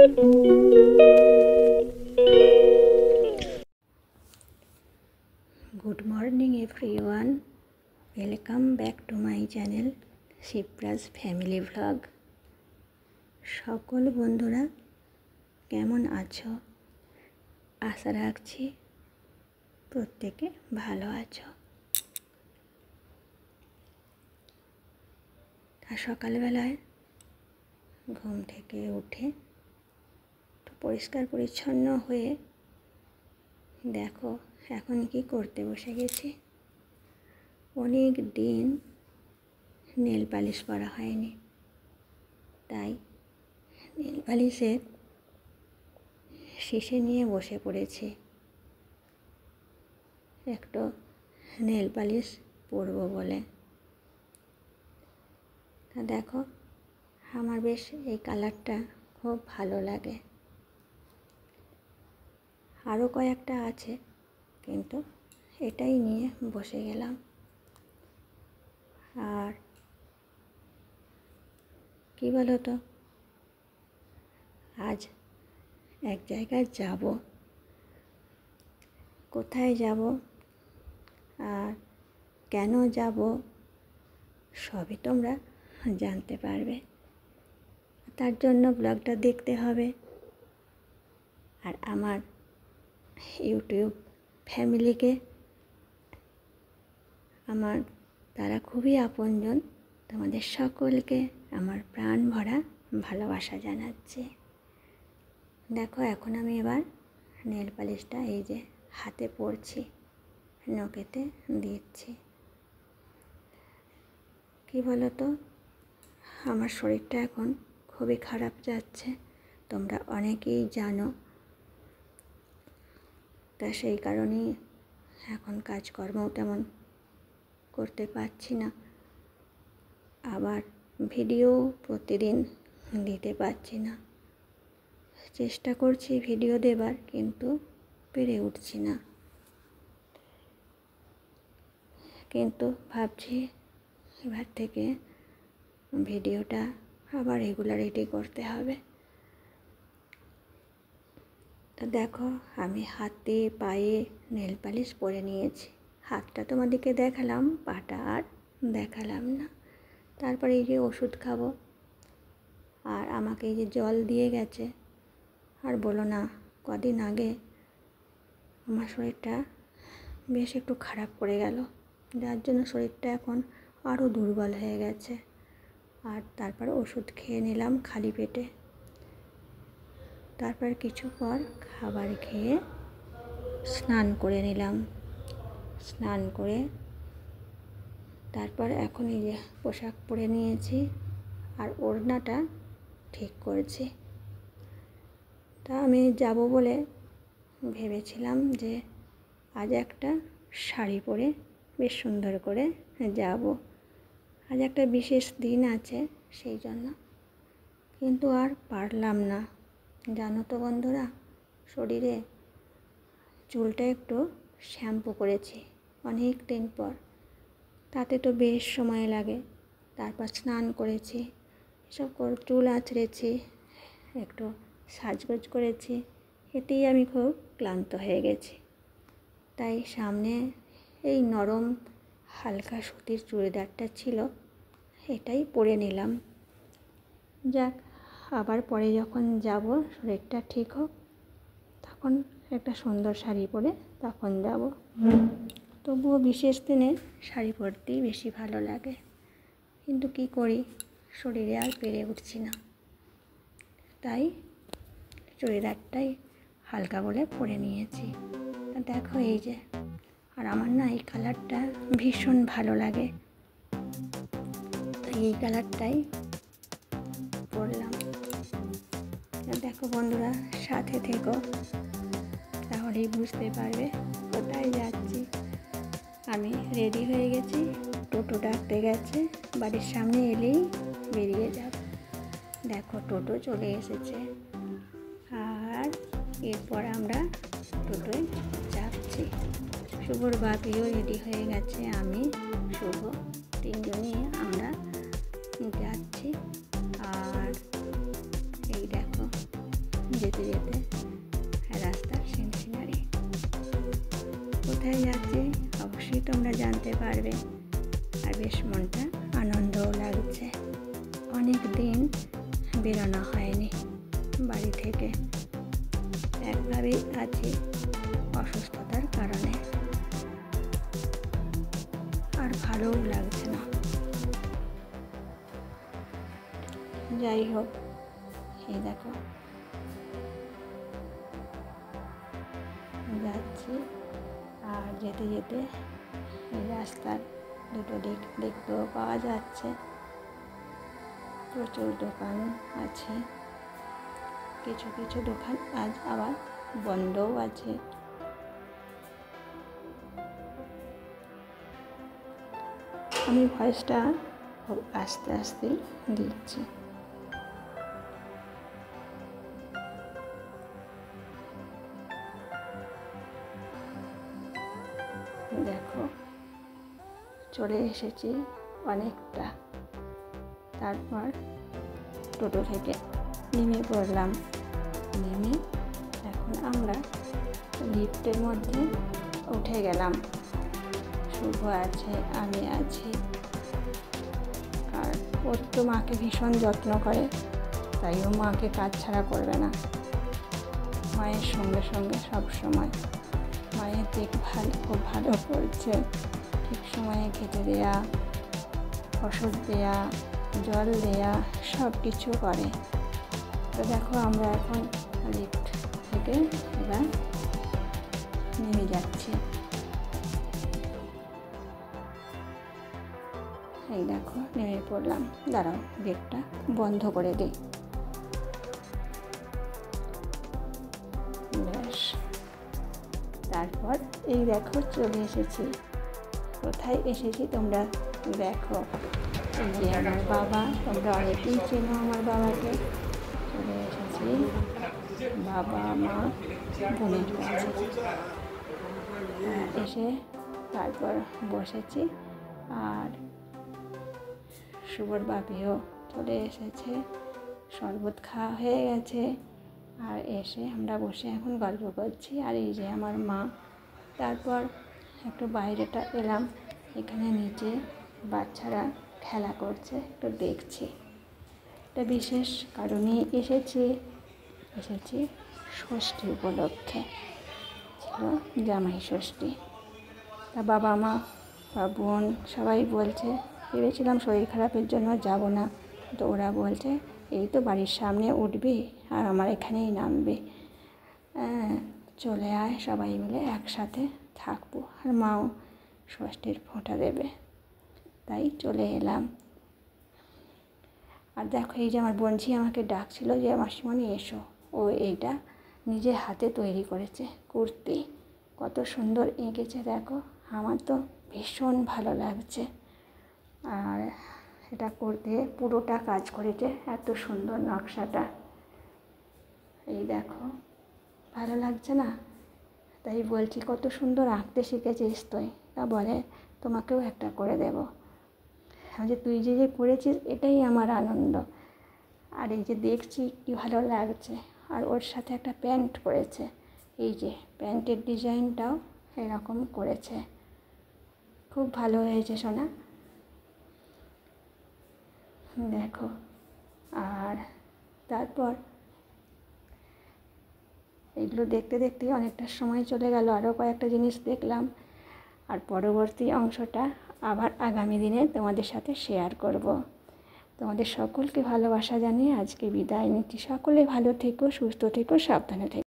Good morning everyone, welcome back to my channel Shipra's family vlog. সকল বন্ধুরা কেমন আছো? আশা রাখছি প্রত্যেকে ভালো আছো। আর সকালবেলায় ঘুম থেকে উঠে একটু পরিষ্কার পরিচ্ছন্ন হয়ে দেখো এখন কি করতে বসে গেছি। অনেক দিন নেল পালিশ করা হয়নি, তাই নেল পালিশের শিশে নিয়ে বসে পড়েছি। একটু নেল পালিশ পরবো বলে। তা দেখো আমার বেশ এই কালারটা খুব ভালো লাগে। আরও কয়েকটা আছে, কিন্তু এটাই নিয়ে বসে গেলাম। আর কি বলো তো, আজ এক জায়গায় যাব। কোথায় যাব আর কেন যাব সবই তোমরা জানতে পারবে। তার জন্য ব্লগটা দেখতে হবে। আর আমার ইউটিউব ফ্যামিলিকে আমার তারা খুবই আপনজন, তোমাদের সকলকে আমার প্রাণ ভরা ভালোবাসা জানাচ্ছি। দেখো এখন আমি এবার নেল পালিশটা এই যে হাতে পরছি, নখেতে দিচ্ছি। কি বলো তো, আমার শরীরটা এখন খুবই খারাপ যাচ্ছে, তোমরা অনেকেই জানো। তা সেই কারণেই এখন কাজকর্ম তেমন করতে পারছি না। আবার ভিডিও প্রতিদিন দিতে পারছি না। চেষ্টা করছি ভিডিও দেবার, কিন্তু পেরে উঠছি না। কিন্তু ভাবছি এবার থেকে ভিডিওটা আবার রেগুলারিটি করতে হবে। তা দেখো আমি হাতে পায়ে নেল পালিশ পরে নিয়েছি। হাতটা তোমাদেরকে দেখালাম, পাটা আর দেখালাম না। তারপরে এই যে ওষুধ খাবো, আর আমাকে এই যে জল দিয়ে গেছে। আর বলো না, কদিন আগে আমার শরীরটা বেশ একটু খারাপ করে গেল, যার জন্য শরীরটা এখন আরও দুর্বল হয়ে গেছে। আর তারপর ওষুধ খেয়ে নিলাম খালি পেটে। তারপর কিছু পর খাবার খেয়ে স্নান করে নিলাম। স্নান করে তারপর এখন এই যে পোশাক পরে নিয়েছি আর ওড়নাটা ঠিক করেছি। তা আমি যাব বলে ভেবেছিলাম যে আজ একটা শাড়ি পরে বেশ সুন্দর করে যাব। আজ একটা বিশেষ দিন আছে সেই জন্য, কিন্তু আর পারলাম না। জানো তো বন্ধুরা, শরীরে চুলটা একটু শ্যাম্পু করেছি অনেক দিন পর, তাতে তো বেশ সময় লাগে। তারপর স্নান করেছি, এসব চুল আঁচড়েছি, একটু সাজগোজ করেছি, এতেই আমি খুব ক্লান্ত হয়ে গেছি। তাই সামনে এই নরম হালকা সুতির চুড়িদারটা ছিল, এটাই পরে নিলাম। যাক, আবার পরে যখন যাব শরীরটা ঠিক হোক, তখন একটা সুন্দর শাড়ি পরে তখন যাব। তবুও বিশেষ দিনে শাড়ি পরতেই বেশি ভালো লাগে, কিন্তু কি করি, শরীরে আর পেরে উঠছি না। তাই চুড়িদারটাই হালকা বলে পরে নিয়েছি। তা দেখো এই যে, আর আমার না এই কালারটা ভীষণ ভালো লাগে, তাই এই কালারটাই পরলাম। দেখো বন্ধুরা, সাথে থেকো, তাহলেই বুঝতে পারবে কোথায় যাচ্ছি। আমি রেডি হয়ে গেছি, টোটো ডাকতে গেছে, বাড়ির সামনে এলেই বেরিয়ে যাব। দেখো টোটো চলে এসেছে, আর এরপর আমরা টোটোয় যাচ্ছি। শুভর বাপিও রেডি হয়ে গেছে, আমি শুভ তিনজনই আমরা যাচ্ছি। আর এই দেখো যেতে যেতে রাস্তার সিনারি। কোথায় যাচ্ছি অবশ্যই তোমরা জানতে পারবে। আর বেশ মনটা আনন্দও লাগছে। অনেক দিন বেরোনো হয়নি বাড়ি থেকে, একভাবেই আছি অসুস্থতার কারণে, আর ভালোও লাগছে না। যাই হোক, এই দেখো যাচ্ছি, আর যেতে যেতে এই রাস্তার দুটো দিক দেখতেও পাওয়া যাচ্ছে। প্রচুর দোকান আছে, কিছু কিছু দোকান আজ আবার বন্ধও আছে। আমি ভয়েসটা খুব আস্তে আস্তে দিচ্ছি। দেখো চলে এসেছি অনেকটা। তারপর টোটো থেকে নেমে পড়লাম। নেমে এখন আমরা লিফটের মধ্যে উঠে গেলাম। শুভ আছে, আমি আছি। আর ওর তো মাকে ভীষণ যত্ন করে, তাই ও মাকে কাজ ছাড়া করবে না। মায়ের সঙ্গে সঙ্গে সব সময় মায়ের দেখভাল খুব ভালো করছে। ঠিক সময়ে খেতে দেয়া, ওষুধ দেয়া, জল দেয়া, সব কিছু করে। তো দেখো আমরা এখন লিফট থেকে এবার নেমে যাচ্ছি। এই দেখো নেমে পড়লাম। দাঁড়াও, গেটটা বন্ধ করে দিই। ব্যাস, তারপর এই দেখো চলে এসেছি। কোথায় এসেছি তোমরা দেখো। এই যে আমার বাবা, তোমরা অনেকেই চেনো আমার বাবাকে। চলে এসেছি বাবা, মা, বোনের কাছে। এসে তারপর বসেছি। আর শুভর বাপিও চলে এসেছে, শরবত খাওয়া হয়ে গেছে। আর এসে আমরা বসে এখন গল্প করছি। আর এই যে আমার মা। তারপর একটু বাইরেটা এলাম, এখানে নিচে বাচ্চারা খেলা করছে, একটু দেখছি। একটা বিশেষ কারণে এসেছি ষষ্ঠী উপলক্ষে, ছিল জামাই ষষ্ঠী। তা বাবা মা বা বোন সবাই বলছে, ভেবেছিলাম শরীর খারাপের জন্য যাব না, তো ওরা বলছে এই তো বাড়ির সামনে উঠবি আর আমার এখানেই নামবে, চলে আয়, সবাই মিলে একসাথে থাকবো। আর মাও ষষ্ঠীর ফোঁটা দেবে, তাই চলে এলাম। আর দেখো এই যে আমার বোনঝি আমাকে ডাকছিল যে মাসিমণি এসো। ও এইটা নিজে হাতে তৈরি করেছে কুর্তি, কত সুন্দর এঁকেছে দেখো। আমার তো ভীষণ ভালো লাগছে। আর এটা করতে পুরোটা কাজ করেছে, এত সুন্দর নকশাটা। এই দেখো, ভালো লাগছে না? তাই বলছি কত সুন্দর আঁকতে শিখেছিস তুই। তা বলে তোমাকেও একটা করে দেবো। যে তুই যে করেছিস এটাই আমার আনন্দ। আর এই যে দেখছি কি ভালো লাগছে। আর ওর সাথে একটা প্যান্ট করেছে, এই যে প্যান্টের ডিজাইনটাও এরকম করেছে, খুব ভালো হয়েছে সোনা। দেখো, আর তারপর এগুলো দেখতে দেখতেই অনেকটা সময় চলে গেল। আরও কয়েকটা জিনিস দেখলাম। আর পরবর্তী অংশটা আবার আগামী দিনে তোমাদের সাথে শেয়ার করব। তোমাদের সকলকে ভালোবাসা জানিয়ে আজকে বিদায় নিচ্ছি। সকলে ভালো থেকো, সুস্থ থেকো, সাবধানে থেকো।